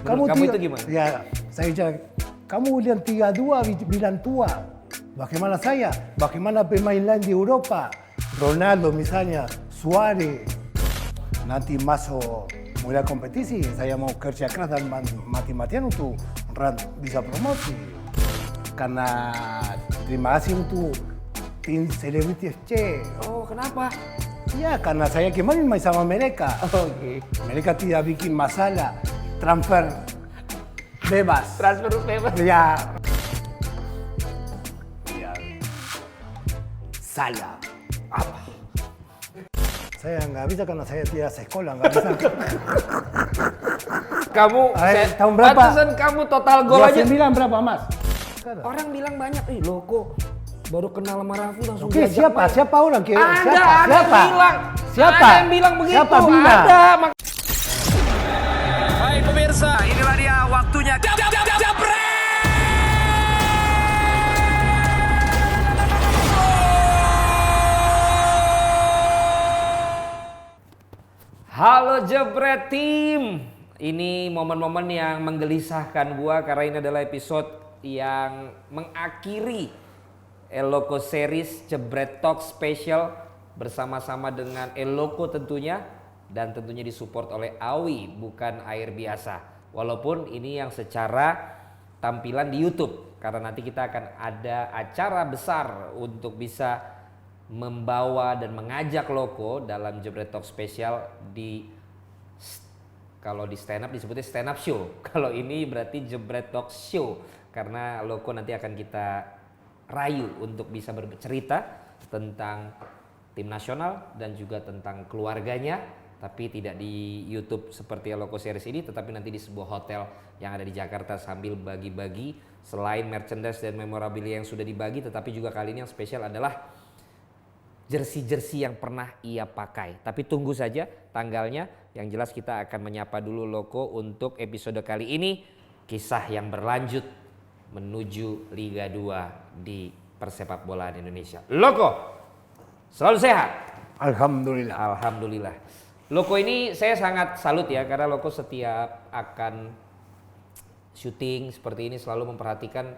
Kamu itu gimana? Ya, saya bilang, kamu yang 32 bilang tua. Bagaimana saya? Bagaimana pemain lain di Eropa? Ronaldo misalnya, Suarez. Nanti masuk mulai kompetisi, saya mau kerja keras dan mati-matian untuk bisa promosi. Karena terima kasih untuk tim Celebrity FC. Oh, kenapa? Ya, karena saya kemarin main sama mereka. Oke. Mereka tidak bikin masalah. Transfer bebas. Transfer bebas. Ya. Ya. Saya. Apa? Saya nggak bisa karena saya tidak sekolah, nggak bisa. Kamu, tahun berapa? Pantesan kamu total gol aja. 29 berapa, Mas? Orang bilang banyak, lo kok baru kenal sama Raffi langsung Oke, diajak siapa? main. Siapa orang? Ada Siapa? yang bilang. Siapa? Ada yang bilang begitu. Siapa bilang? Ada. Hai pemirsa, inilah dia waktunya Halo Jebret Team. Ini momen-momen yang menggelisahkan gua karena ini adalah episode yang mengakhiri Eloko Series Jebret Talk Special bersama-sama dengan Eloko tentunya, dan tentunya disupport oleh Awi, bukan air biasa. Walaupun ini yang secara tampilan di YouTube, karena nanti kita akan ada acara besar untuk bisa membawa dan mengajak Loko dalam Jebret Talk Special di, kalau di stand up disebutnya stand up show. Kalau ini berarti Jebret Talk Show, karena Loko nanti akan kita rayu untuk bisa bercerita tentang tim nasional dan juga tentang keluarganya, tapi tidak di YouTube seperti Eloko Series ini, tetapi nanti di sebuah hotel yang ada di Jakarta sambil bagi-bagi selain merchandise dan memorabilia yang sudah dibagi, tetapi juga kali ini yang spesial adalah jersey-jersey yang pernah ia pakai. Tapi tunggu saja tanggalnya, yang jelas kita akan menyapa dulu Loko untuk episode kali ini, kisah yang berlanjut menuju Liga 2 di persepak bolaan Indonesia. Loko, selalu sehat? Alhamdulillah. Alhamdulillah. Loko ini saya sangat salut ya, karena Loko setiap akan syuting seperti ini selalu memperhatikan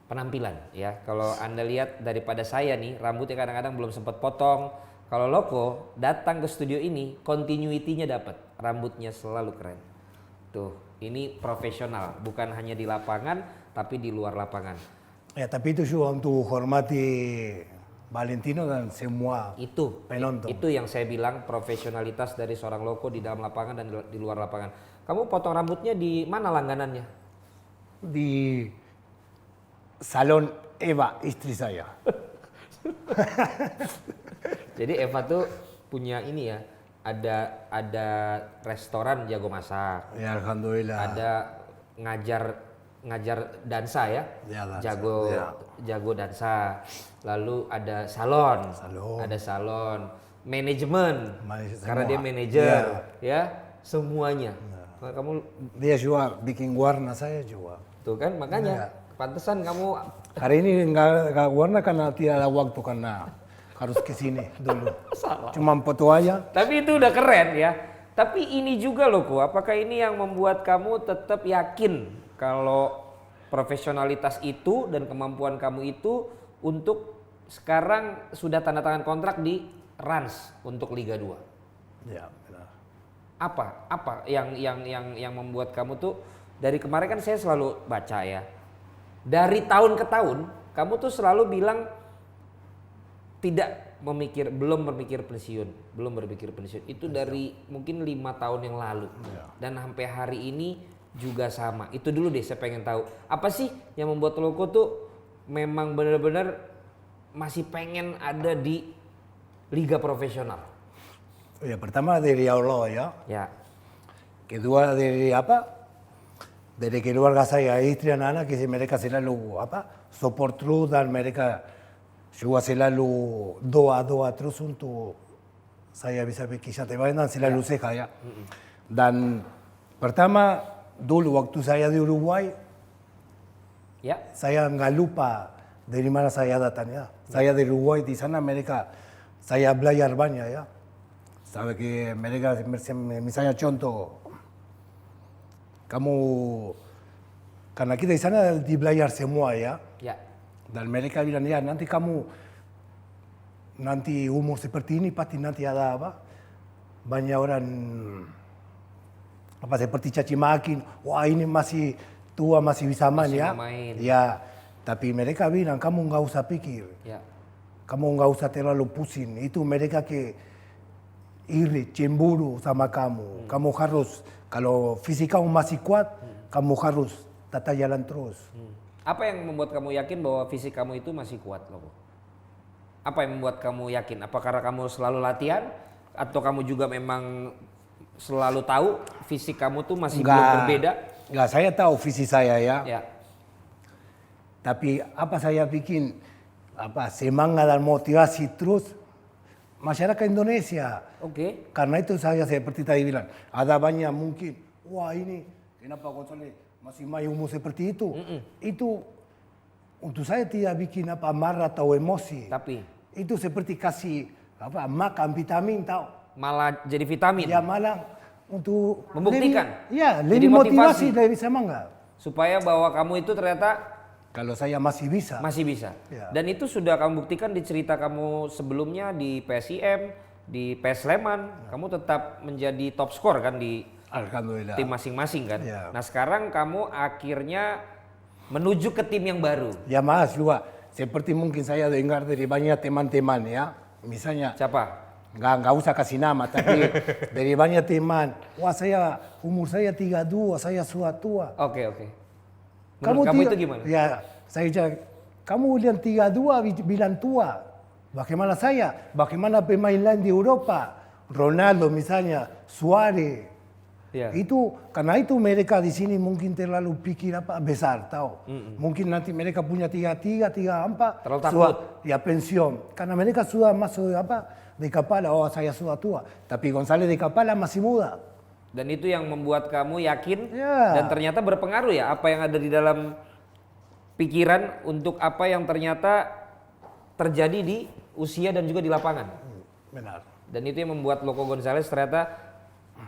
penampilan ya. Kalau Anda lihat daripada saya nih, rambutnya kadang-kadang belum sempat potong. Kalau Loko datang ke studio ini, continuity-nya dapat. Rambutnya selalu keren. Tuh, ini profesional, bukan hanya di lapangan tapi di luar lapangan. Ya, tapi itu juga untuk hormati Valentino dan semua penonton. Itu yang saya bilang profesionalitas dari seorang Loko di dalam lapangan dan di luar lapangan. Kamu potong rambutnya di mana langganannya? Di salon Eva, istri saya. Jadi Eva tuh punya ini ya, ada restoran jago masak. Ya, alhamdulillah. Ada ngajar dansa ya, dansa, jago dansa. Lalu ada salon. Ada salon, manajemen, karena dia manajer ya, semuanya. Nah, kamu dia juga bikin warna, saya juga. Tuh kan, makanya pantesan kamu hari ini nggak warna karena tidak ada waktu, karena harus ke sini dulu. Cuma foto aja. Tapi itu udah keren ya. Tapi ini juga loh, apakah ini yang membuat kamu tetap yakin kalau profesionalitas itu dan kemampuan kamu itu untuk sekarang sudah tanda tangan kontrak di Rans untuk Liga 2? Ya, benar. Apa yang membuat kamu tuh, dari kemarin kan saya selalu baca ya, dari tahun ke tahun kamu tuh selalu bilang belum berpikir pensiun. Itu dari mungkin 5 tahun yang lalu. Dan sampai hari ini juga sama. Itu dulu deh saya pengen tahu, apa sih yang membuat Loko tuh memang benar-benar masih pengen ada di liga profesional? Ya, pertama dari Allah ya. Ya. Kedua dari dari keluarga saya, istri dan anak, que mereka selalu support terus, dan mereka juga selalu doa terus untuk saya bisa bekerja terbaik, dan selalu sehat ya. Dan pertama dulu waktu saya di Uruguay, saya nggak lupa dari mana saya datang ya. Saya dari Uruguay, di sana mereka saya belajar banyak ya. Sabe que mereka misalnya contoh kamu karena kita di sana di belajar semua ya. Ya. Dan mereka bilang ya nanti umur seperti ini pasti nanti ada apa? Banyak orang apa seperti caci makin, wah ini masih tua masih bisa main Masih ya. mau main. Ya, tapi mereka bilang kamu nggak usah pikir, Ya. kamu nggak usah terlalu pusing. Itu mereka ke iri, cemburu sama kamu. Kamu harus kalau fisik kamu masih kuat, kamu harus tetap jalan terus. Apa yang membuat kamu yakin bahwa fisik kamu itu masih kuat, Loko? Apa yang membuat kamu yakin? Apa karena kamu selalu latihan atau kamu juga memang selalu tahu fisik kamu tuh masih belum berbeda? Enggak, saya tahu visi saya ya. Ya. Tapi apa saya bikin semangat dan motivasi terus masyarakat Indonesia. Oke. Karena itu saya seperti tadi bilang, ada banyak mungkin, wah ini kenapa Gonzales masih main umur seperti itu? Itu untuk saya tidak bikin marah atau emosi. Tapi Itu seperti kasih makan vitamin tahu. malah jadi vitamin Ya malah untuk Membuktikan. lebih Jadi motivasi. motivasi, lebih semangat. supaya bahwa kamu itu ternyata Kalau saya masih bisa. masih bisa. Ya. Dan itu sudah kamu buktikan di cerita kamu sebelumnya di PSIM, di PS Sleman, kamu tetap menjadi top skor kan di Alhamdulillah. tim masing-masing kan. Ya. Nah sekarang kamu akhirnya menuju ke tim yang baru. Ya mas juga, seperti mungkin saya dengar dari banyak teman-teman ya, misalnya Siapa? nggak usah kasih nama, tapi dari banyak teman, wah umur saya 32, saya sudah tua. Oke. Menurut kamu itu gimana? Ya, saya cakap, kamu lihat 32 bilang tua. Bagaimana saya? Bagaimana pemain lain di Eropa? Ronaldo misalnya, Suarez. Ya. Itu karena itu mereka di sini mungkin terlalu pikir besar tahu. Mungkin nanti mereka punya 33, 34 Terlalu takut. sudah, ya pensiun. Karena mereka sudah masuk di kepala, oh saya sudah tua. Tapi Gonzales di kepala masih muda. Dan itu yang membuat kamu yakin Ya. dan ternyata berpengaruh ya apa yang ada di dalam pikiran untuk apa yang ternyata terjadi di usia dan juga di lapangan. Benar. Dan itu yang membuat Loko Gonzales ternyata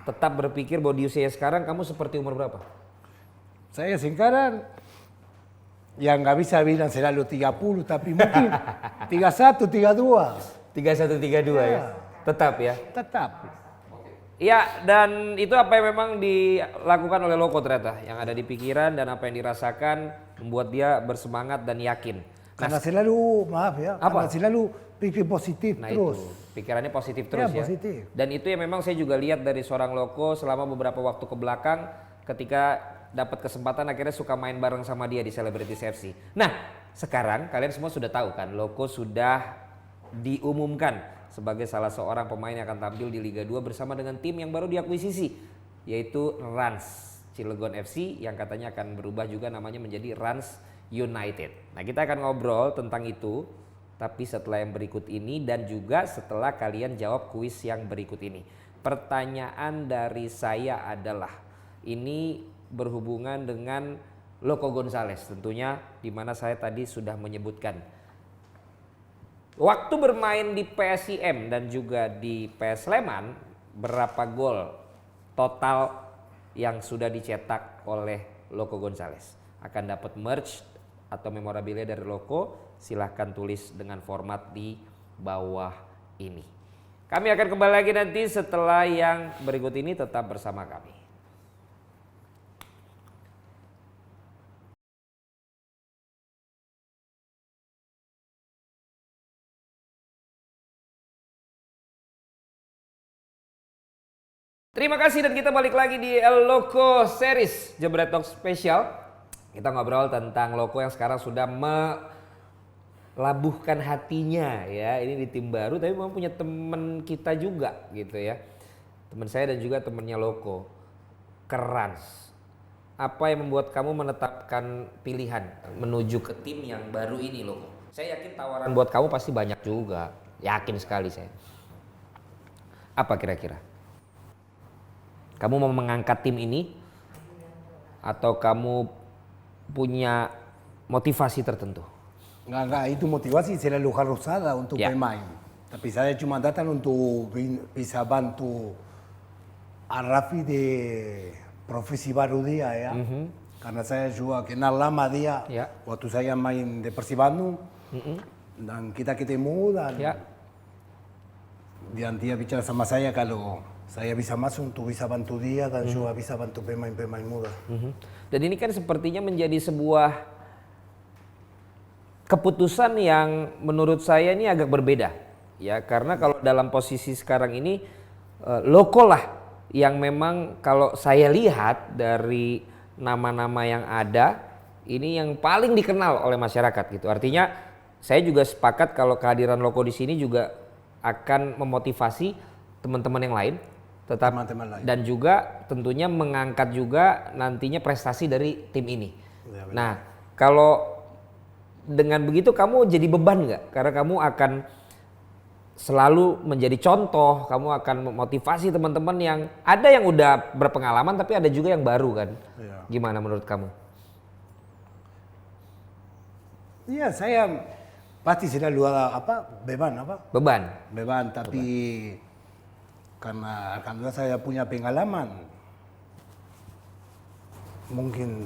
tetap berpikir bahwa di usia sekarang kamu seperti umur berapa? Saya sekarang ya nggak bisa bilang selalu 30, tapi mungkin 31, 32. 31, 32 ya? Tetap ya? Tetap. Iya, dan itu apa yang memang dilakukan oleh Loko ternyata. Yang ada di pikiran dan apa yang dirasakan membuat dia bersemangat dan yakin. Karena selalu, maaf ya, Apa? karena selalu pikir positif Nah terus. itu, pikirannya positif terus ya. Positif. Dan itu yang memang saya juga lihat dari seorang Loko selama beberapa waktu ke belakang ketika dapat kesempatan akhirnya suka main bareng sama dia di Celebrities FC. Nah, sekarang kalian semua sudah tahu kan, Loko sudah diumumkan sebagai salah seorang pemain yang akan tampil di Liga 2 bersama dengan tim yang baru diakuisisi, yaitu Rans Cilegon FC yang katanya akan berubah juga namanya menjadi Rans United. Nah, kita akan ngobrol tentang itu tapi setelah yang berikut ini dan juga setelah kalian jawab kuis yang berikut ini. Pertanyaan dari saya adalah, ini berhubungan dengan Loko Gonzales tentunya, di mana saya tadi sudah menyebutkan waktu bermain di PSIM dan juga di PS Sleman, berapa gol total yang sudah dicetak oleh Loko Gonzales. Akan dapat merch atau memorabilia dari Loko, silahkan tulis dengan format di bawah ini. Kami akan kembali lagi nanti setelah yang berikut ini, tetap bersama kami. Terima kasih dan kita balik lagi di El Loco Series Jebret Talk Special. Kita ngobrol tentang Loko yang sekarang sudah melabuhkan hatinya ya. Ini di tim baru tapi memang punya teman kita juga gitu ya. Teman saya dan juga temannya Loko. Rans. Apa yang membuat kamu menetapkan pilihan menuju ke tim yang baru ini Loko? Saya yakin tawaran buat kamu pasti banyak juga. Yakin sekali saya. Apa kira-kira? Kamu mau mengangkat tim ini atau kamu punya motivasi tertentu? Enggak, itu motivasi selalu harus ada untuk pemain. Tapi saya cuma datang untuk bisa bantu Arafi di profesi baru dia ya. Karena saya juga kenal lama dia Ya. waktu saya main di Persib Bandung. Dan kita ketemu dan Ya. dia bicara sama saya kalau saya bisa masuk untuk bisa bantu dia dan juga bisa bantu pemain-pemain muda. Dan ini kan sepertinya menjadi sebuah keputusan yang menurut saya ini agak berbeda. Ya, karena kalau dalam posisi sekarang ini Loko lah yang memang kalau saya lihat dari nama-nama yang ada ini yang paling dikenal oleh masyarakat gitu. Artinya saya juga sepakat kalau kehadiran Loko di sini juga akan memotivasi teman-teman yang lain, tetap Teman-teman lain. dan juga tentunya mengangkat juga nantinya prestasi dari tim ini. Ya, benar. Nah, kalau dengan begitu kamu jadi beban nggak? Karena kamu akan selalu menjadi contoh, kamu akan memotivasi teman-teman yang ada yang udah berpengalaman tapi ada juga yang baru kan. Iya. Gimana menurut kamu? Iya, saya pasti selalu ada Beban. beban, tapi karena alhamdulillah saya punya pengalaman, mungkin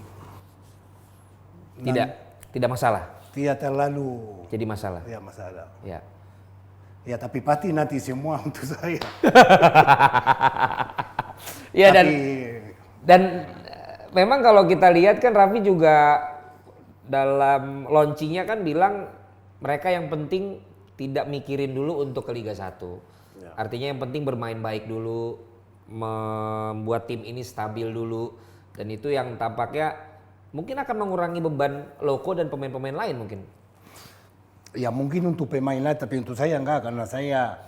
Tidak masalah. tidak terlalu Jadi masalah. ya masalah. Ya. Ya tapi pasti nanti semua untuk saya. Iya Tapi dan memang kalau kita lihat kan Raffi juga dalam launchingnya kan bilang mereka yang penting tidak mikirin dulu untuk ke Liga 1. Ya. Artinya yang penting bermain baik dulu, membuat tim ini stabil dulu, dan itu yang tampaknya mungkin akan mengurangi beban Loko dan pemain-pemain lain mungkin. ya mungkin untuk pemain lain, tapi untuk saya enggak, karena saya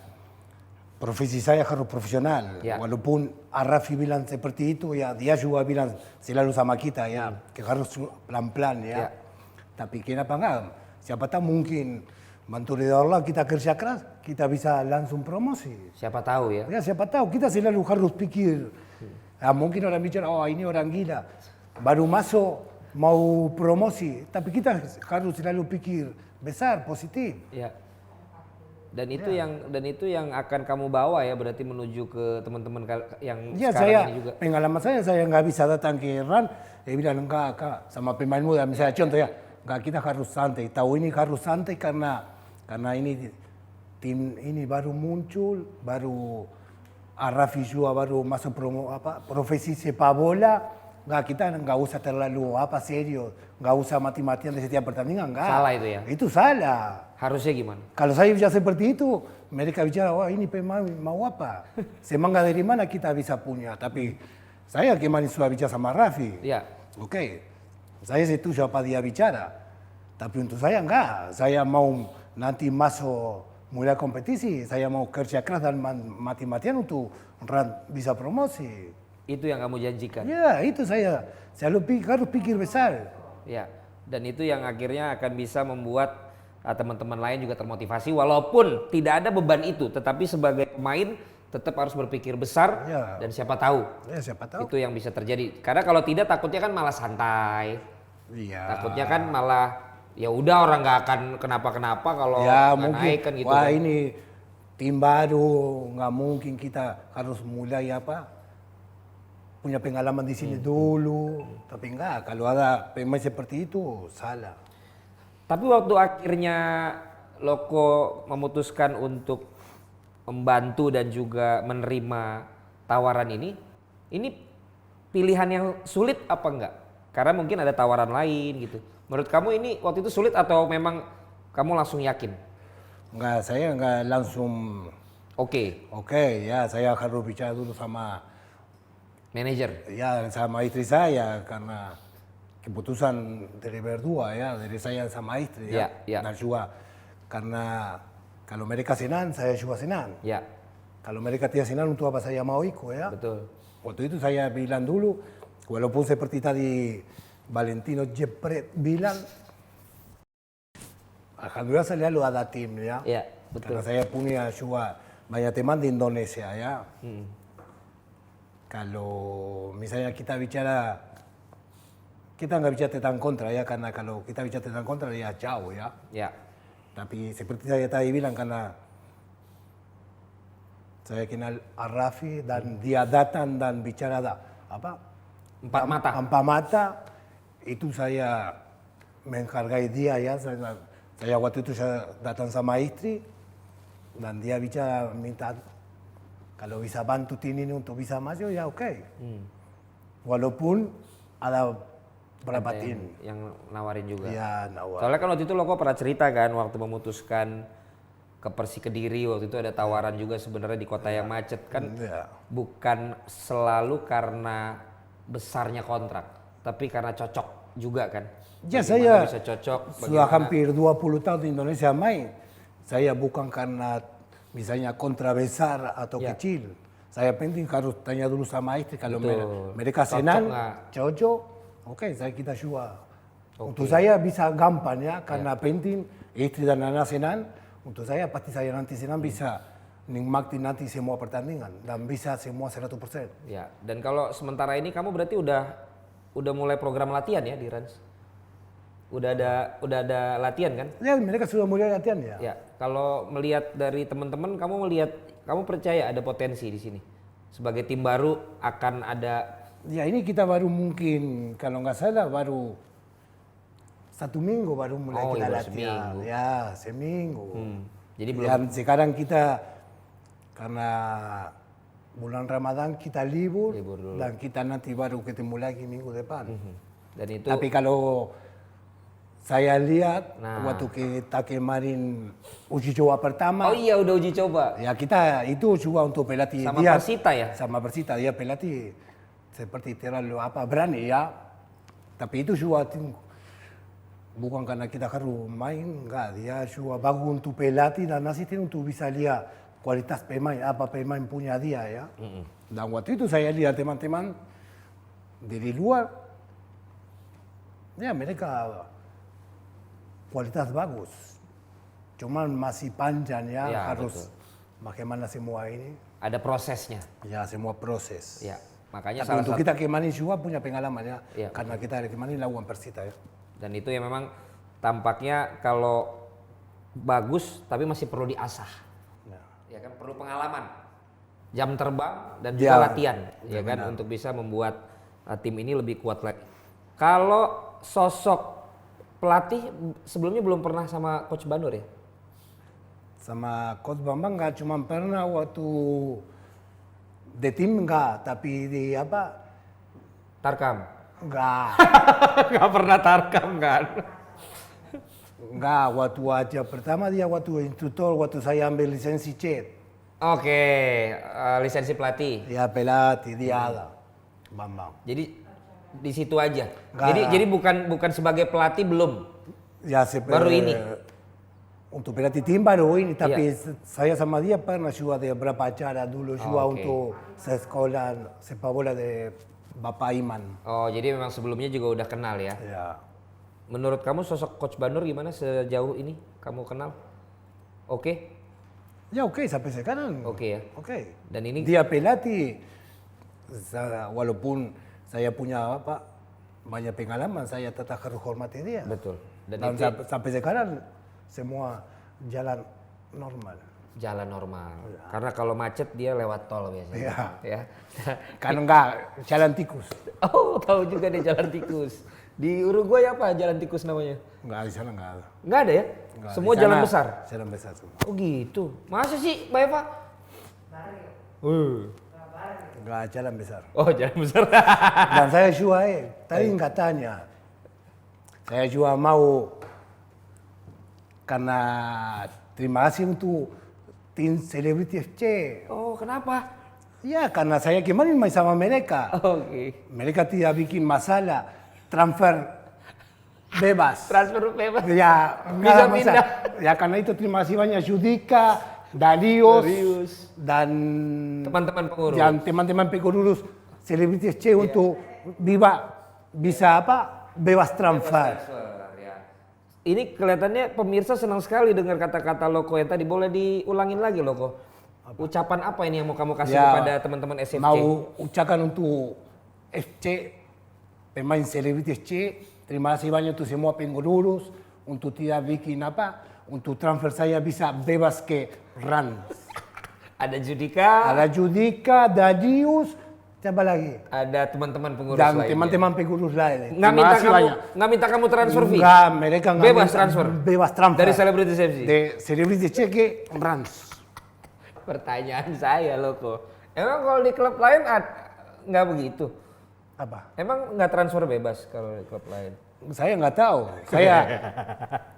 profesi saya harus profesional. Ya. Walaupun Arafi bilang seperti itu, ya dia juga bilang selalu sama kita ya, que harus pelan-pelan ya. Ya. Tapi kenapa enggak? Siapa tahu mungkin bantu dari Allah kita kerja keras, kita bisa langsung promosi. Siapa tahu ya. Ya siapa tahu, kita selalu harus pikir. Ya, mungkin orang bicara, oh ini orang gila, baru masuk mau promosi, tapi kita harus selalu pikir besar, positif. Ya. Dan itu yang akan kamu bawa ya, berarti menuju ke teman-teman yang Ya sekarang saya, ini juga. pengalaman saya nggak bisa datang ke Iran, bilang enggak sama pemain muda, misalnya contoh ya, enggak, kita harus santai, tahu ini harus santai karena ini tim ini baru muncul, baru Arafi juga baru masuk profesi sepak bola, enggak, kita enggak usah terlalu serius, enggak usah mati-matian di setiap pertandingan, enggak. Salah itu ya? Itu salah. Harusnya gimana? Kalau saya bicara seperti itu, mereka bicara, wah ini pemain mau apa? Semangat dari mana kita bisa punya? Tapi saya kemarin sudah bicara sama Raffi. Ya. Oke, saya setuju apa dia bicara. Tapi untuk saya enggak. Saya mau nanti masuk mulai kompetisi. Saya mau kerja keras dan mati-matian untuk bisa promosi. Itu yang kamu janjikan. Ya, itu saya harus pikir besar. Ya. Dan itu yang akhirnya akan bisa membuat teman-teman lain juga termotivasi walaupun tidak ada beban itu, tetapi sebagai pemain tetap harus berpikir besar. Ya. Dan siapa tahu Ya, siapa tahu. itu yang bisa terjadi. Karena kalau tidak takutnya kan malah santai. Iya. Takutnya kan malah ya udah orang nggak akan kenapa-kenapa kalau Ya nggak mungkin, naik kan gitu. wah kan. ini tim baru, nggak mungkin kita harus mulai punya pengalaman di sini dulu. Tapi enggak, kalau ada pemain seperti itu, salah. Tapi waktu akhirnya Loko memutuskan untuk membantu dan juga menerima tawaran ini pilihan yang sulit apa enggak? Karena mungkin ada tawaran lain gitu. Menurut kamu ini waktu itu sulit atau memang kamu langsung yakin? Enggak, saya enggak langsung Oke, ya saya harus bicara dulu sama manajer. istri saya karena keputusan dari berdua ya, dari saya sama istri Ya, ya. Dan juga karena kalau mereka senang, saya juga senang. Ya, Kalau mereka tidak senang, untuk apa saya mau ikut ya? betul. Waktu itu saya bilang dulu, walaupun seperti tadi Valentino Jepret bilang, alhamdulillah selalu ada tim ya. Ya, betul. Karena saya punya juga banyak teman di Indonesia ya. Kalau misalnya kita nggak bicara tentang kontra ya, karena kalau kita bicara tentang kontra ya jauh ya. Ya, Tapi seperti saya tadi bilang, karena saya kenal Arafi dan dia datang dan bicara Empat mata. Empat mata itu saya menghargai dia ya. Saya waktu itu saya datang sama istri dan dia bisa minta kalau bisa bantu tim ini untuk bisa maju ya oke. Walaupun ada berapa Ada tim yang nawarin juga. ya nawar. Soalnya kan waktu itu Loko pernah cerita kan waktu memutuskan ke Persik Kediri, waktu itu ada tawaran juga sebenarnya di kota yang macet kan. Ya. Bukan selalu karena besarnya kontrak, tapi karena cocok juga kan. Ya Bagaimana saya bisa cocok, sudah bagaimana- hampir 20 tahun di Indonesia main. Saya bukan karena misalnya kontra besar atau Ya. kecil. Saya penting harus tanya dulu sama istri kalau Betul. mereka Cocok senang, nggak? cocok, oke saya kita juga. Untuk saya bisa gampang ya, karena penting istri dan anak senang. Untuk saya pasti saya nanti senang bisa nikmati nanti semua pertandingan dan bisa semua 100%. Ya, dan kalau sementara ini kamu berarti udah mulai program latihan ya di Rans? Udah ada latihan kan? Ya mereka sudah mulai latihan ya. Ya, kalau melihat dari teman-teman, kamu percaya ada potensi di sini? Sebagai tim baru akan ada. Ya ini kita baru mungkin kalau nggak salah baru 1 minggu baru mulai Oh, kita baru latihan. seminggu. Ya seminggu. Jadi belum. Dan sekarang kita karena bulan Ramadan kita libur dulu. dan kita nanti baru ketemu lagi minggu depan. Dan itu Tapi kalau saya lihat Nah. waktu kita kemarin uji coba pertama, oh iya udah uji coba ya kita itu juga untuk pelatih sama dia. Persita ya. Sama Persita dia pelatih seperti terlalu berani ya. Tapi itu juga bukan karena kita harus main, enggak. Dia juga bagus untuk pelatih dan asisten untuk bisa lihat kualitas pemain, apa pemain punya dia ya. Dan waktu itu saya lihat teman-teman dari luar, ya mereka kualitas bagus. Cuman masih panjang ya, Ya, harus bagaimana semua ini. Ada prosesnya. Ya semua proses. Ya, makanya Tapi salah untuk satu. kita kemarin juga punya pengalaman ya. Iya. Karena kita dari kemarin lawan Persita ya. Dan itu yang memang tampaknya kalau bagus tapi masih perlu diasah. Ya. Ya kan perlu pengalaman, jam terbang dan juga Ya, latihan, ya kan untuk bisa membuat tim ini lebih kuat lagi. Kalau sosok pelatih sebelumnya belum pernah sama Coach Banur ya? Sama Coach Bambang nggak cuma pernah waktu di tim nggak, tapi di apa Tarkam? nggak. Gak pernah Tarkam kan? Nggak, waktu aja pertama dia waktu instruktur, waktu saya ambil lisensi C. Oke, lisensi pelatih. Ya pelatih dia ada. Bambang. Jadi di situ aja. Nggak. Jadi bukan sebagai pelatih belum. Ya Baru ini? Untuk pelatih tim baru ini, tapi Iya. saya sama dia pernah juga di beberapa acara dulu juga Oke. untuk sekolah sepak bola di Bapak Iman. Oh, jadi memang sebelumnya juga udah kenal ya. Ya. Menurut kamu sosok Coach Banur gimana sejauh ini kamu kenal? Oke? Ya oke sampai sekarang. Oke ya. Oke. Dan ini Dia pelatih. Walaupun saya punya banyak pengalaman, saya tetap harus hormati dia. betul. Dan Dan itu sampai sekarang semua jalan normal. jalan normal. Karena kalau macet dia lewat tol biasanya. Iya. Ya. Kan enggak jalan tikus. Oh, tahu juga deh jalan tikus. Di Uruguay apa jalan tikus namanya? Enggak di sana enggak ada. Nggak ada ya? Enggak, Semua di jalan sana besar. Jalan besar semua. Oh gitu. Masa sih, Mbak Eva? Enggak jalan besar. Oh, jalan besar. Dan saya juga tadi enggak tanya. Saya juga mau karena terima kasih untuk tim Celebrity FC. Oh, kenapa? Ya karena saya kemarin main sama mereka. Oke. Mereka tidak bikin masalah transfer bebas. Transfer bebas. Ya, Bisa nggak ada pindah. masalah. Ya karena itu terima kasih banyak Judika, Darius, dan Teman-teman pengurus. yang teman-teman pengurus Selebriti C untuk bisa bebas transfer. Ya. Ini kelihatannya pemirsa senang sekali dengar kata-kata Loko yang tadi. Boleh diulangin lagi Loko? Ucapan apa ini yang mau kamu kasih Ya, kepada teman-teman SFC? Mau ucapkan untuk FC, pemain Selebriti C, terima kasih banyak untuk semua pengurus, untuk tidak bikin untuk transfer saya bisa bebas ke Rans. Ada Judika. Ada Judika, Darius, Siapa lagi? Ada teman-teman pengurus Dan lainnya. teman-teman pengurus lain. Nggak Terima minta kasih kamu, banyak. nggak minta kamu transfer fee? Enggak, mereka nggak Bebas minta- transfer? Bebas transfer. Dari Selebritis FC? De Selebritis Ceke Rans. Pertanyaan saya loh kok. Emang kalau di klub lain nggak begitu? Apa? Emang nggak transfer bebas kalau di klub lain? Saya nggak tahu. Saya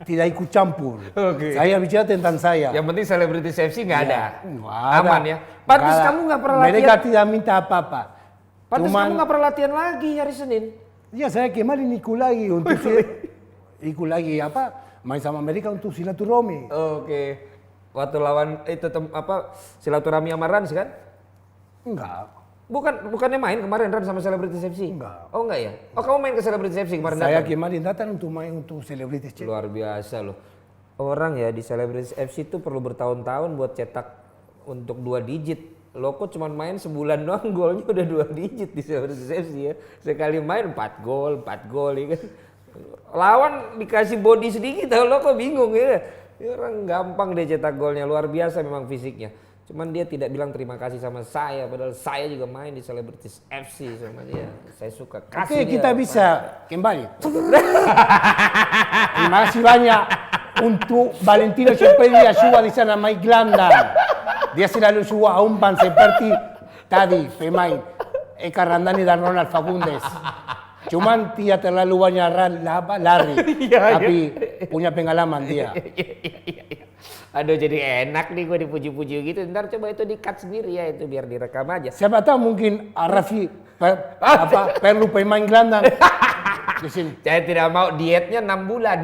tidak ikut campur. Oke. Saya bicara tentang saya. Yang penting Selebritis FC nggak ada? Nggak ada. Aman ya? Pantes Nggak ada. kamu nggak pernah latihan? Mereka tidak minta apa-apa. Pantes kamu nggak pernah latihan lagi hari Senin? Ya saya kemarin ikut lagi untuk ikut lagi apa? Main sama mereka untuk silaturahmi. Oke. Waktu lawan itu silaturahmi sama Rans kan? Enggak. Bukannya main kemarin Rans sama Selebritis FC? Enggak. Oh enggak ya? Oh kamu main ke Selebritis FC kemarin Saya datang? kemarin datang untuk main untuk Selebritis Cek. Luar biasa loh. Orang ya di Selebritis FC itu perlu bertahun-tahun buat cetak untuk 2 digit. Loko cuma main sebulan doang golnya udah 2 digit di Selebritis FC ya. Sekali main 4 gol ya kan. Lawan dikasih body sedikit Loko bingung ya. Ya orang gampang deh cetak golnya, luar biasa memang fisiknya. Cuman dia tidak bilang terima kasih sama saya, padahal saya juga main di Selebritis FC sama dia. Saya suka kasih Oke, dia. kita bisa kembali. Terima kasih banyak untuk Valentino Cepelli Asua di sana main gelandang. Dia selalu suka umpan seperti tadi pemain Eka Randani dan Ronald Fagundes. Cuman dia terlalu banyak lari, tapi punya pengalaman dia. Aduh jadi enak nih gue dipuji-puji gitu. Ntar coba itu di-cut sendiri ya, itu biar direkam aja. Siapa tahu mungkin Raffi perlu pemain gelandang di sini. Saya tidak mau dietnya 6 bulan.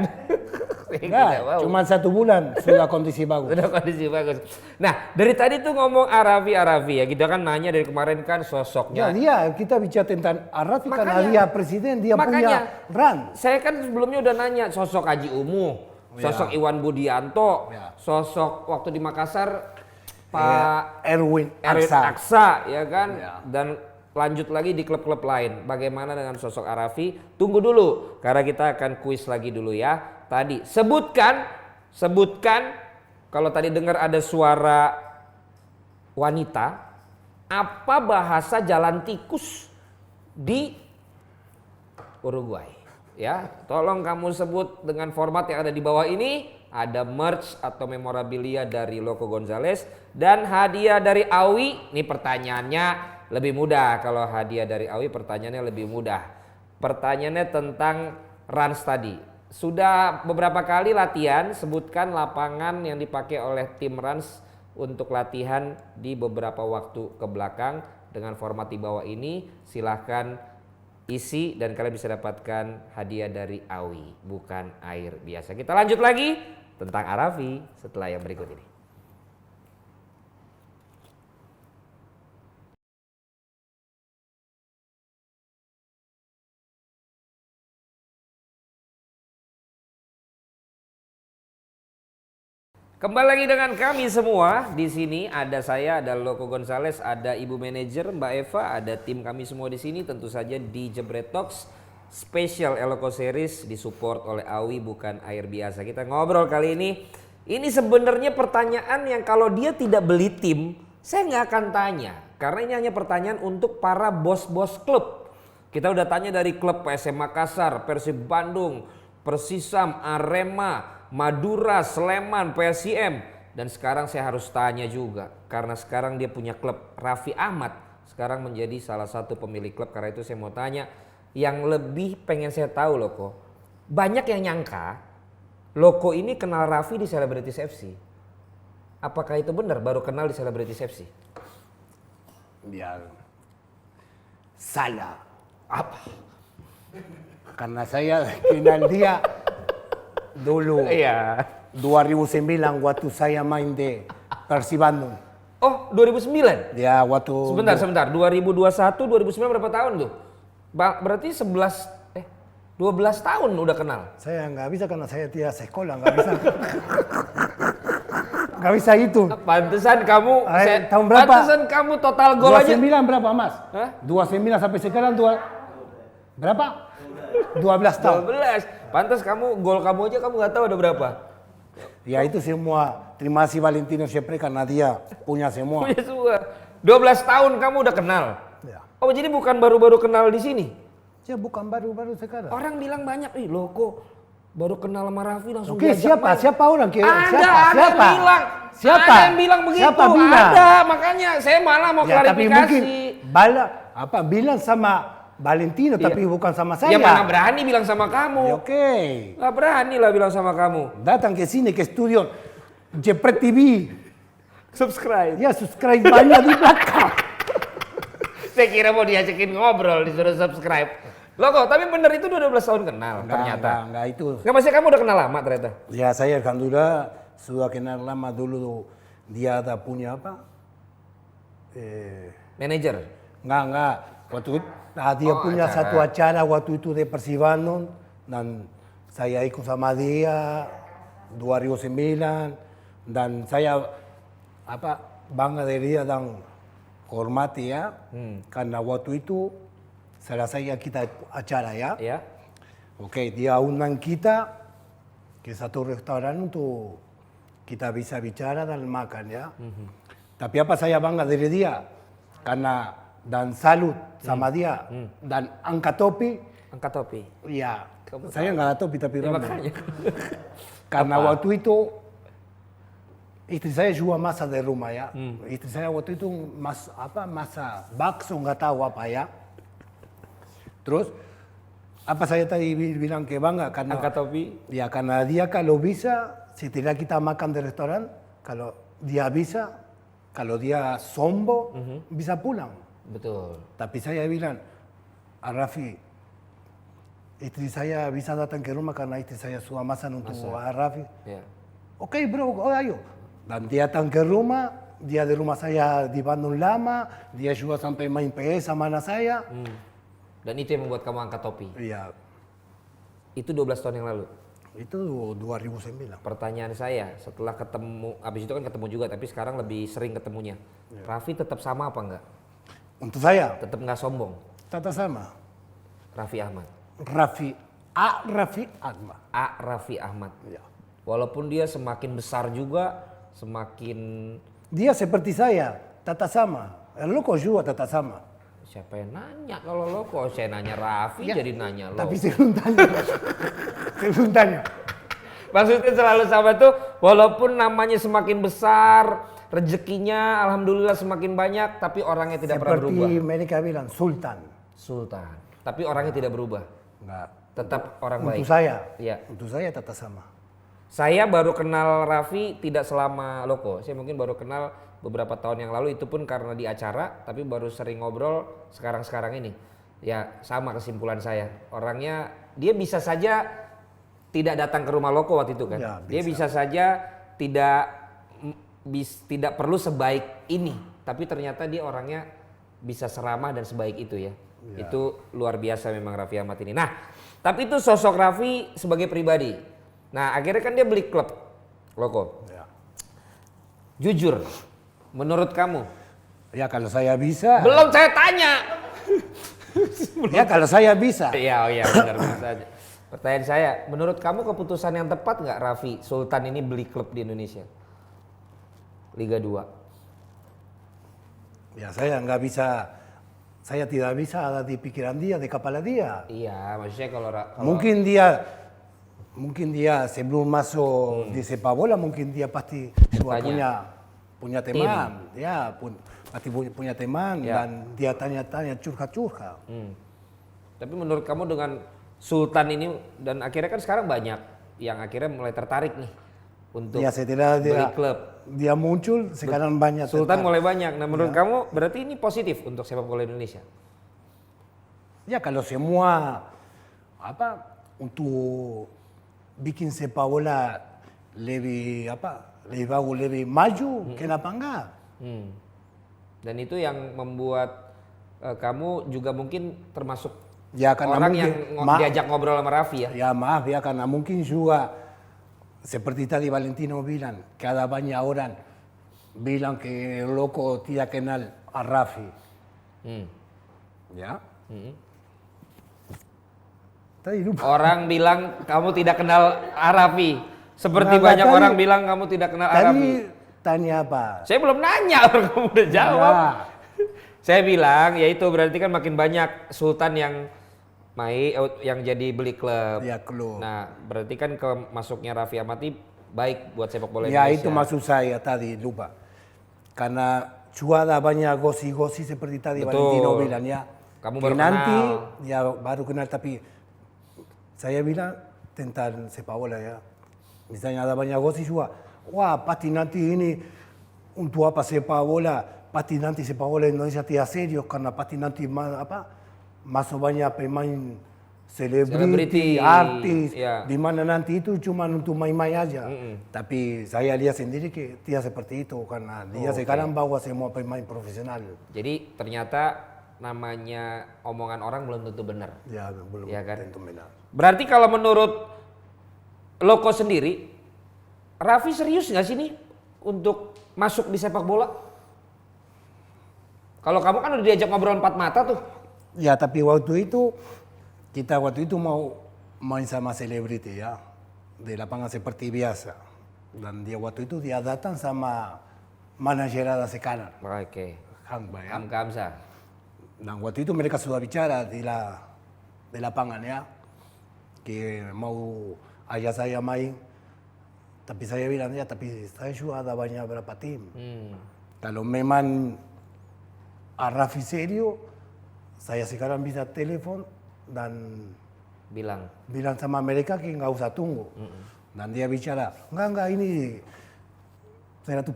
Saya tidak Enggak, mau. cuma 1 bulan sudah kondisi bagus. Udah kondisi bagus. Nah dari tadi tuh ngomong Arafi ya, kita kan nanya dari kemarin kan Ya, sosoknya. dia kita bicara tentang Raffi karena Makanya- dia presiden, dia punya run. Saya kan sebelumnya udah nanya sosok Haji Umuh, sosok Iwan Budianto, Ya. sosok waktu di Makassar Pak Erwin Erwin Aksa. Aksa ya kan, Ya. dan lanjut lagi di klub-klub lain. Bagaimana dengan sosok Arafi? Tunggu dulu, karena kita akan kuis lagi dulu ya. Tadi sebutkan kalau tadi dengar ada suara wanita, apa bahasa jalan tikus di Uruguay? Ya, tolong kamu sebut dengan format yang ada di bawah ini. Ada merch atau memorabilia dari Loco Gonzales dan hadiah dari Awi. Ini pertanyaannya lebih mudah. Kalau hadiah dari Awi pertanyaannya lebih mudah. Pertanyaannya tentang Rans tadi. Sudah beberapa kali latihan, sebutkan lapangan yang dipakai oleh tim Rans untuk latihan di beberapa waktu ke belakang dengan format di bawah ini. Silahkan isi dan kalian bisa dapatkan hadiah dari Awi, bukan air biasa. Kita lanjut lagi tentang Arafi setelah yang berikut ini. Kembali lagi dengan kami semua. Di sini ada saya, ada Loco Gonzales, ada Ibu Manajer Mbak Eva, ada tim kami semua di sini. Tentu saja di Jebret Talks Special Eloko Series disupport oleh Awi, bukan air biasa. Kita ngobrol kali ini. Ini sebenarnya pertanyaan yang kalau dia tidak beli tim, saya nggak akan tanya. Karena ini hanya pertanyaan untuk para bos-bos klub. Kita udah tanya dari klub PSM Makassar, Persib Bandung, Persisam, Arema, Madura, Sleman, PSIM. Dan sekarang saya harus tanya juga. Karena sekarang dia punya klub, Raffi Ahmad. Sekarang menjadi salah satu pemilik klub. Karena itu saya mau tanya. Yang lebih pengen saya tahu Loko. Banyak yang nyangka Loko ini kenal Raffi di Selebritis FC. Apakah itu benar baru kenal di Selebritis FC? Ya, salah. Apa? Karena saya kenal dia dulu. Iya. 2009 waktu saya main di Persib Bandung. Oh 2009? Dia waktu... Sebentar. 2021, 2009 berapa tahun tuh? Berarti 12 tahun udah kenal? Saya nggak bisa karena saya tidak sekolah, nggak bisa. Nggak bisa itu. Pantesan kamu, tahun berapa? Pantesan kamu total gol aja. 29 berapa Mas? Hah? 29 sampai sekarang berapa? 12 tahun. 12. Pantes kamu, gol kamu aja kamu nggak tahu ada berapa. Ya itu semua. Terima kasih Valentino Cepelli karena dia punya semua. Punya semua. 12 tahun kamu udah kenal. Ya. Oh jadi bukan baru-baru kenal di sini? Ya bukan baru-baru sekarang. Orang bilang banyak, lo kok baru kenal sama Raffi langsung Oke, diajak main. siapa orang? Ada yang bilang. Siapa? Ada yang bilang begitu. Siapa bilang? Ada, makanya saya malah mau Ya, tapi klarifikasi. mungkin bilang sama Valentino, Iya. tapi bukan sama saya. Ya mana berani bilang sama kamu. Ya, oke. Gak berani lah bilang sama kamu. Datang ke sini ke studio Jepret TV. Subscribe. Ya subscribe banyak di belakang. Saya kira mau diajakin ngobrol, disuruh subscribe. Loh kok, tapi bener itu 12 tahun kenal ternyata. Enggak itu. Nggak, maksudnya kamu udah kenal lama ternyata? Ya saya alhamdulillah sudah kenal lama dulu. Dia ada punya apa? Manager? Enggak. Waktu itu dia punya acara. satu acara waktu itu di Persibandung dan saya ikut sama dia 2009 dan saya bangga dari dia dan hormati ya karena waktu itu selesai kita acara ya. Iya. Oke, dia undang kita ke satu restoran untuk kita bisa bicara dan makan ya. Tapi saya bangga dari dia karena dan salut sama dia dan angkat topi. Angkat topi. Ya, saya nggak ada topi tapi Ya, rambut. makanya. Karena waktu itu istri saya jual masa di rumah ya. Istri saya waktu itu masa bakso nggak tahu apa ya. Terus saya tadi bilang ke bangga karena Angkat topi. ya karena dia kalau bisa setelah kita makan di restoran kalau dia bisa kalau dia sombong bisa pulang. Betul. Tapi saya bilang, Raffi, istri saya bisa datang ke rumah karena istri saya suka masak untuk Raffi. Ya. Oke bro, ayo. Dan dia datang ke rumah, dia di rumah saya di Bandung lama, dia juga sampai main PS sama anak saya. Dan itu yang membuat kamu angkat topi. Iya, Itu 12 tahun yang lalu. itu 2009. Pertanyaan saya, setelah ketemu, abis itu kan ketemu juga, tapi sekarang lebih sering ketemunya. Raffi tetap sama apa enggak? Untuk saya, Tetap nggak sombong? tata sama. Raffi Ahmad. Raffi Ahmad. Raffi Ahmad. Ya. Walaupun dia semakin besar juga, semakin... Dia seperti saya, tata sama. Lo kok juga tata sama. Siapa yang nanya kalau lo kok? Saya nanya Raffi jadi nanya lo. Tapi saya belum tanya. Saya belum tanya. Maksudnya selalu sama tuh, walaupun namanya semakin besar, rezekinya alhamdulillah semakin banyak, tapi orangnya tidak pernah berubah. Seperti mereka bilang, Sultan. Sultan. Tapi orangnya tidak berubah. Enggak. Tetap orang baik. Untuk saya. Iya. Untuk saya tata sama. Saya baru kenal Raffi tidak selama Loko. Saya mungkin baru kenal beberapa tahun yang lalu, itu pun karena di acara, tapi baru sering ngobrol sekarang-sekarang ini. Ya sama kesimpulan saya. Orangnya, dia bisa saja tidak datang ke rumah Loko waktu itu kan. Ya, Dia bisa saja tidak perlu sebaik ini. Tapi ternyata dia orangnya bisa seramah dan sebaik itu ya. Itu luar biasa memang Raffi Ahmad ini. Nah, tapi itu sosok Raffi sebagai pribadi. Nah, akhirnya kan dia beli klub Loko. Ya. Jujur, menurut kamu? Ya kalau saya bisa. Belum saya tanya. Ya kalau saya bisa. Iya, oh iya benar saja. Pertanyaan saya, menurut kamu keputusan yang tepat nggak Raffi Sultan ini beli klub di Indonesia? Liga 2. Ya saya nggak bisa. Saya tidak bisa ada di pikiran dia, di kepala dia. Iya, maksudnya kalau Mungkin dia sebelum masuk di sepak bola mungkin dia pasti sudah punya teman, ya pasti punya teman dan dia tanya-tanya curhat-curhat. Tapi menurut kamu dengan Sultan ini dan akhirnya kan sekarang banyak yang akhirnya mulai tertarik nih untuk Ya setelah beli klub. dia muncul sekarang banyak. Sultan mulai banyak. Nah menurut kamu berarti ini positif untuk sepak bola Indonesia? Ya kalau semua untuk bikin sepak bola lebih bagus, lebih maju, kenapa enggak? Dan itu yang membuat kamu juga mungkin termasuk Ya karena orang mungkin, yang diajak ngobrol sama Raffi ya? Ya maaf ya karena mungkin juga seperti tadi Valentino bilang, kada banyak orang bilang que Loko tidak kenal a Raffi. Ya? Tadi lupa. Orang bilang kamu tidak kenal Raffi. Seperti Nah, banyak tadi- orang bilang kamu tidak kenal Tadi Raffi. tanya apa? Saya belum nanya, orang kamu udah jawab. Ya. Saya bilang ya itu berarti kan makin banyak sultan yang yang jadi beli klub. Ya klub. Nah, berarti kan masuknya Raffi Ahmad ini baik buat sepak bola Ya Indonesia. itu maksud saya tadi, lupa. Karena ada banyak gosi-gosi seperti tadi Betul. Valentino bilang ya. Kamu Que baru nanti, kenal. ya baru kenal, tapi saya bilang tentang sepak bola ya. Misalnya ada banyak gosi juga. Wah, pasti nanti ini untuk apa sepak bola? Pasti nanti sepak bola Indonesia tidak serius karena pasti nanti masuk banyak pemain selebriti, artis, ya. di mana nanti itu cuma untuk main-main aja. Tapi saya lihat sendiri que tidak seperti itu karena dia sekarang bawa semua pemain profesional. Jadi ternyata namanya omongan orang belum tentu benar. Ya belum Ya kan? tentu benar. Berarti kalau menurut Loko sendiri, Raffi serius nggak sih nih untuk masuk di sepak bola? Kalau kamu kan udah diajak ngobrol 4 mata tuh. Ya tapi kita waktu itu mau main sama selebriti ya, di lapangan seperti biasa. Dan dia waktu itu dia datang sama manajer ada sekarang, Oke. Hangba ya. Hamka Hamzah. Dan waktu itu mereka sudah bicara di lapangan ya, que mau ajak saya main. Tapi saya bilang ya, tapi saya juga ada banyak berapa tim. Kalau memang a Raffi serio, saya sekarang bisa telepon dan bilang sama mereka que nggak usah tunggu. Dan dia bicara, enggak ini 100%.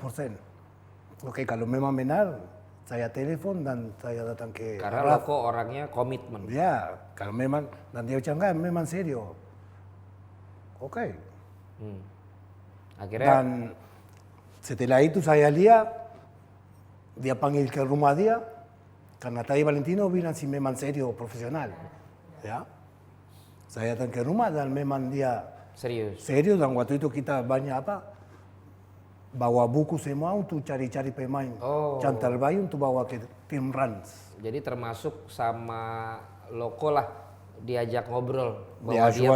Oke, kalau memang benar, saya telepon dan saya datang ke Karena Raffi. Loko orangnya komitmen. Ya, kalau memang, dan dia bicara, enggak, memang serio. Oke. Akhirnya Dan setelah itu saya lihat, dia panggil ke rumah dia, karena tadi Valentino bilang si memang serio, profesional. Ya. Saya datang ke rumah dan memang dia serius. serio, dan waktu itu kita banyak bawa buku semua untuk cari-cari pemain. Yang terbaik untuk bawa ke tim Rans. Jadi termasuk sama Loko lah diajak ngobrol bahwa Ya, dia juga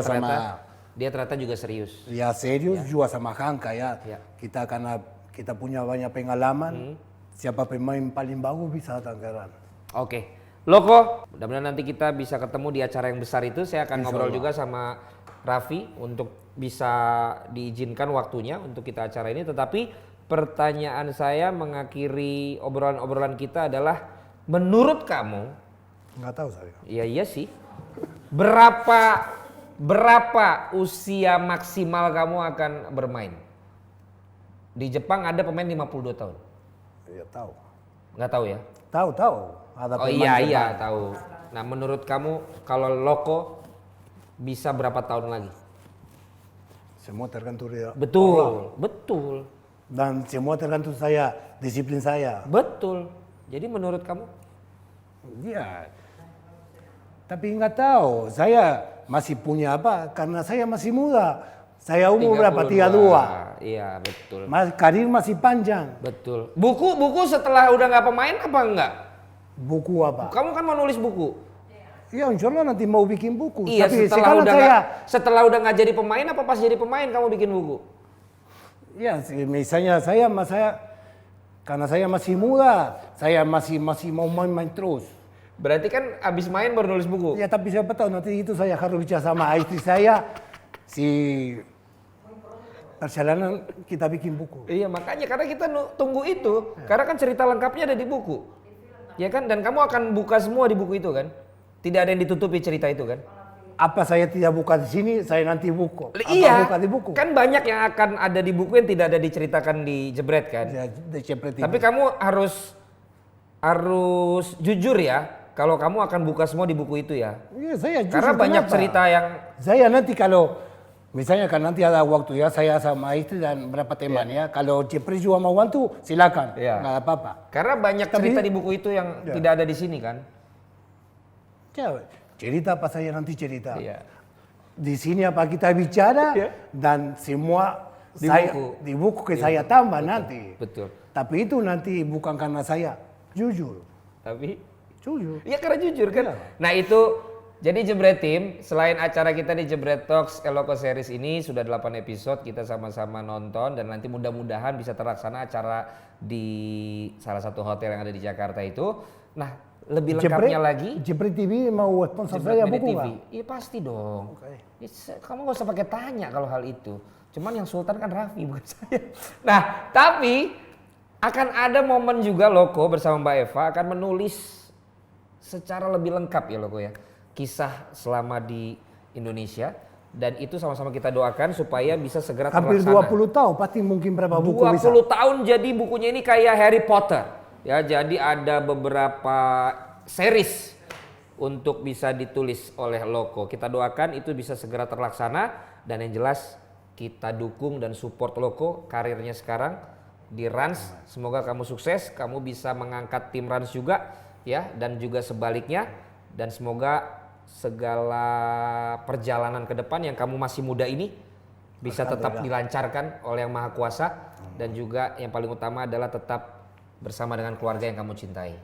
ternyata juga serius. Ya serius juga sama Hangka ya. Ya. Kita karena kita punya banyak pengalaman, siapa pemain paling bagus bisa datang ke Rans. Oke. Loko, mudah-mudahan nanti kita bisa ketemu di acara yang besar itu. Saya akan ngobrol juga sama Raffi untuk bisa diizinkan waktunya untuk kita acara ini. Tetapi pertanyaan saya mengakhiri obrolan-obrolan kita adalah, menurut kamu, Nggak tahu saya. iya sih, berapa usia maksimal kamu akan bermain? Di Jepang ada pemain 52 tahun. Ya tahu. Nggak tahu ya? Tahu. Ada Oh pemain iya Jepang. tahu. Nah menurut kamu kalau Loko bisa berapa tahun lagi? Semua tergantung dia. Betul. Dan semua tergantung saya, disiplin saya. Betul. Jadi menurut kamu? Ya. Tapi nggak tahu, saya masih punya karena saya masih muda. Saya umur berapa? 32. Iya betul. Karir masih panjang. Betul. Buku setelah udah nggak pemain apa enggak? Buku apa? Kamu kan mau nulis buku. Ya insya Allah nanti mau bikin buku. Iya, tapi sekarang setelah udah nggak jadi pemain apa pas jadi pemain kamu bikin buku? Ya misalnya saya karena saya masih muda, saya masih mau main terus. Berarti kan abis main baru nulis buku? Ya tapi siapa tahu nanti itu saya harus bicara sama istri saya, si perjalanan kita bikin buku. Iya makanya karena kita tunggu itu, karena kan cerita lengkapnya ada di buku, ya kan? Dan kamu akan buka semua di buku itu kan? Tidak ada yang ditutupi cerita itu kan? Apa saya tidak buka di sini, saya nanti buku. Iya, buka di buku. kan banyak yang akan ada di buku yang tidak ada diceritakan di Jebret kan? Ya, di Jebret Tapi ini. kamu harus jujur ya, kalau kamu akan buka semua di buku itu ya. Iya, saya jujur. Karena banyak kenapa? cerita yang Saya nanti kalau misalnya kan nanti ada waktu ya, saya sama istri dan berapa teman ya. Kalau Jepri juga mau bantu, silakan. Iya. Nggak apa-apa. karena banyak cerita di buku itu yang tidak ada di sini kan? Ya, cerita apa saya nanti cerita. Iya. Di sini apa kita bicara dan semua Di di buku ke saya tambah nanti. Betul. Tapi itu nanti bukan karena saya jujur. Tapi Jujur. ya karena jujur kan. Iya. Nah itu Jadi Jebret Team, selain acara kita di Jebret Talks Eloko Series ini sudah 8 episode, kita sama-sama nonton dan nanti mudah-mudahan bisa terlaksana acara di salah satu hotel yang ada di Jakarta itu. Nah, lebih lengkapnya lagi Jebret TV mau sponsor Jebret saya Media buku TV. nggak? Iya pasti dong. Oke. Kamu gak usah pakai tanya kalau hal itu. Cuman yang Sultan kan Raffi bukan saya. Nah, tapi akan ada momen juga Loko bersama Mbak Eva akan menulis secara lebih lengkap ya Loko ya. Kisah selama di Indonesia dan itu sama-sama kita doakan supaya bisa segera Hampir terlaksana. 20 tahun, pasti mungkin berapa buku 20 bisa. tahun jadi bukunya ini kayak Harry Potter. Ya, jadi ada beberapa series untuk bisa ditulis oleh Loko. Kita doakan itu bisa segera terlaksana dan yang jelas kita dukung dan support Loko karirnya sekarang di Rans. Semoga kamu sukses, kamu bisa mengangkat tim Rans juga ya dan juga sebaliknya dan semoga segala perjalanan ke depan yang kamu masih muda ini bisa tetap dilancarkan oleh Yang Maha Kuasa dan juga yang paling utama adalah tetap bersama dengan keluarga yang kamu cintai.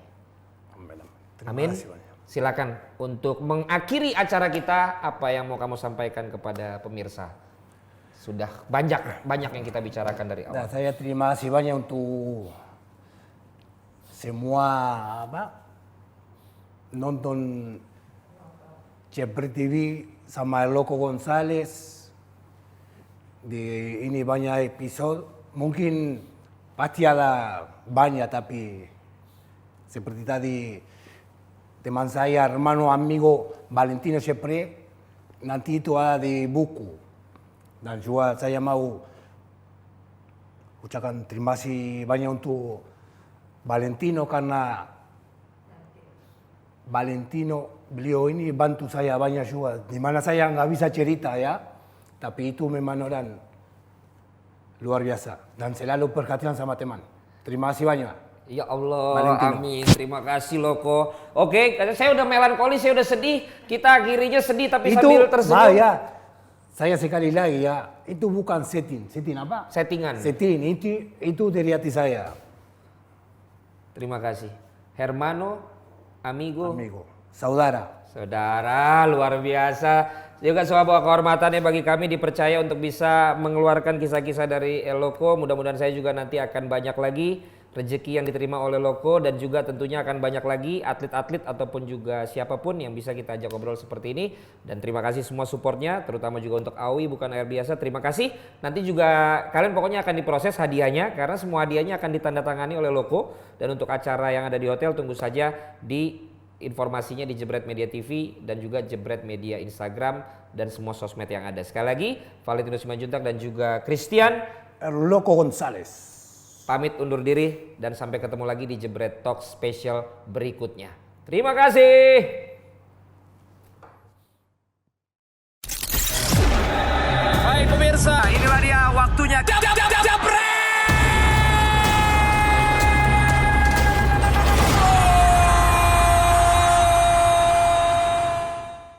Terima Amin. kasih banyak. Silakan untuk mengakhiri acara kita apa yang mau kamu sampaikan kepada pemirsa. Sudah banyak yang kita bicarakan dari awal. Nah, saya terima kasih banyak untuk semua nonton Jebret TV sama Loko Gonzales. Ini banyak episode. Mungkin pasti ada banyak tapi seperti tadi teman saya, hermano amigo Valentino Chepre, nanti itu ada di buku. Dan juga saya mau ucapkan terima kasih banyak untuk Valentino karena Valentino beliau ini bantu saya banyak juga. Di mana saya nggak bisa cerita ya, tapi itu memang orang luar biasa dan selalu perhatian sama teman. Terima kasih banyak. Ya Allah, Valentino. amin. Terima kasih Loko. Oke, saya udah melankolis, saya udah sedih. Kita akhirinya sedih tapi sambil tersenyum. ya, saya sekali lagi ya, itu bukan setting. Setting apa? Settingan. Setting, itu dari hati saya. Terima kasih. Hermano, amigo, Amigo, saudara. saudara luar biasa. Juga sebuah kehormatan ya bagi kami dipercaya untuk bisa mengeluarkan kisah-kisah dari Loko. Mudah-mudahan saya juga nanti akan banyak lagi rezeki yang diterima oleh Loko dan juga tentunya akan banyak lagi atlet-atlet ataupun juga siapapun yang bisa kita ajak ngobrol seperti ini. Dan terima kasih semua supportnya, terutama juga untuk Awi bukan air biasa. Terima kasih. Nanti juga kalian pokoknya akan diproses hadiahnya karena semua hadiahnya akan ditandatangani oleh Loko. Dan untuk acara yang ada di hotel tunggu saja di informasinya di Jebret Media TV dan juga Jebret Media Instagram dan semua sosmed yang ada. Sekali lagi, Valentino Simanjuntak dan juga Christian Loko Gonzales. pamit undur diri dan sampai ketemu lagi di Jebret Talk Special berikutnya. Terima kasih. Baik pemirsa, inilah dia waktunya.